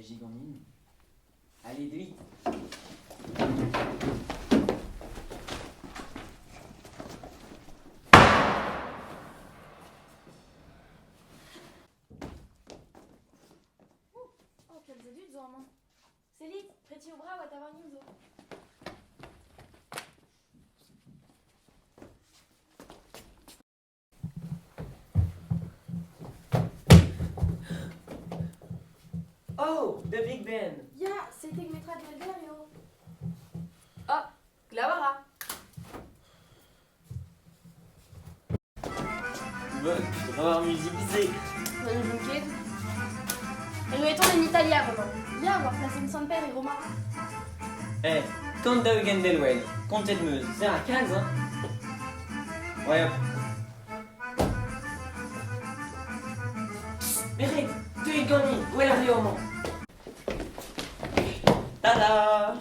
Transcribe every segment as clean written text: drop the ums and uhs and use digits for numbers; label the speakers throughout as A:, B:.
A: gigonine. Allez, vite.
B: Oh, quels adultes en main. Céline, prêti au bras ou à ta news.
A: Oh, the Big Ben.
B: Ja, c'était que mettra de Valderio.
C: Ah, Glawara.
A: Vraiment musicalisé.
C: Manu Junquet.
B: E noi torna in Italia, Romain. Ja, voir la San Père et Romain.
A: Eh, Conte de Eugen Delwell, comté de Meuse, c'est un 15, hein. Ouais, hop. Mérite, tu es gagné, où est la Léomont? Tada!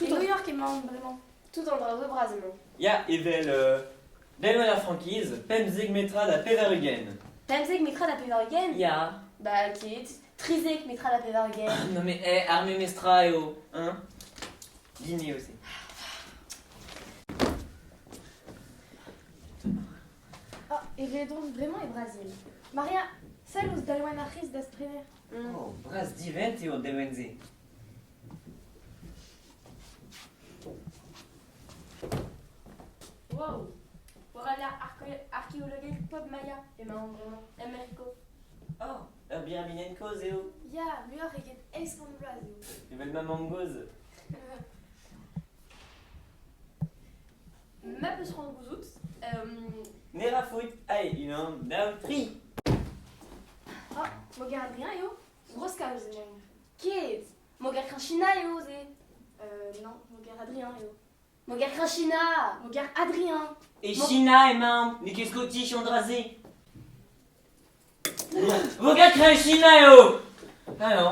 B: Et New York est marrant, vraiment.
C: Tout en bras de brasement.
A: Ja, Evel, Delwell la franchise, Pemzig mettra la Pevergen.
B: Temzeg mettra la Pevergen.
A: Ja.
B: Bah, Kate. Trizek mettra la Pevergen.
A: Non mais, Armée Mestra et oh, hein? Dîner aussi.
B: Ah, et donc vraiment et Brasil. Maria, salut d'Alwan Achis d'Asprener.
A: Oh, Bras divent et au Delwenze.
B: Wow. Pour aller archéologique pop Maya. Et maintenant, vraiment. Americo.
A: Oh, Birbinenko, Zéo.
B: Ja, New York est escandaloise.
A: Tu veux le mamangoz?
B: Ma peut se rendre gouzout.
A: Nera fruit, aïe, il a un down free.
B: Oh, Mogar Adrien, yo. Grosse cause, même. Kate. Mogar Kranchina, yo, zé. Non, Mogar Adrien, yo. Mogar Kranchina. Mogar Adrien.
A: Et China et Main, mais qu'est-ce que tu chandrasé? Vos gars créent China, yo! Ah non.